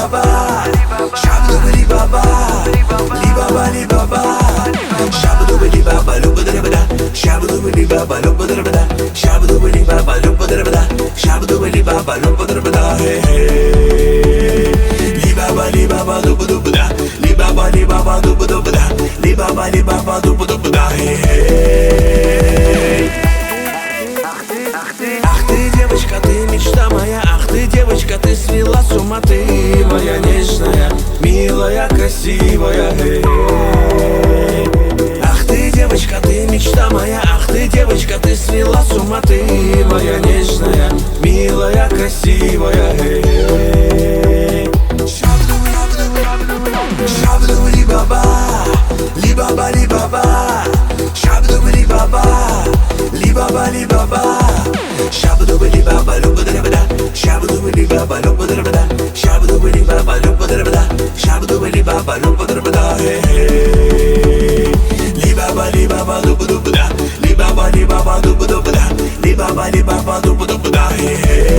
baba, shabba-dubba-dee baba, li baba, shabba-dubba-dee baba, lubba-da-da-ba-da, shabba-dubba-dee baba, lubba-da-da-ba-da, shabba-dubba-dee baba, lubba-da-da-ba-da, shabba-dubba-dee baba, lubba-da-da-ba-da, hey hey. Li baba, lubba-dubba-da, li baba, lubba-dubba-da, li baba, lubba-dubba-da, hey hey. Ах ты, девочка, ты мечта моя, ах ты, девочка, ты свела с ума, ты моя нежная, милая, красивая. Ах ты, девочка, ты мечта моя, ах ты, девочка, ты свела с ума, ты моя нежная, милая, красивая. Shabba-dubba-dee baba, li baba, shabba-dubba-dee baba, li baba, shabba-dubba-dee baba, lubba-da-da-ba-da, shabba-dubba-dee baba, lubba-da-da-ba-da, shabba-dubba-dee baba, lubba-da-da-ba-da, shabba-dubba-dee baba, lubba-da-da-ba-da, hey hey. Li baba, lubba-dubba-da, li baba, lubba-dubba-da, li baba, lubba-dubba-da, hey hey.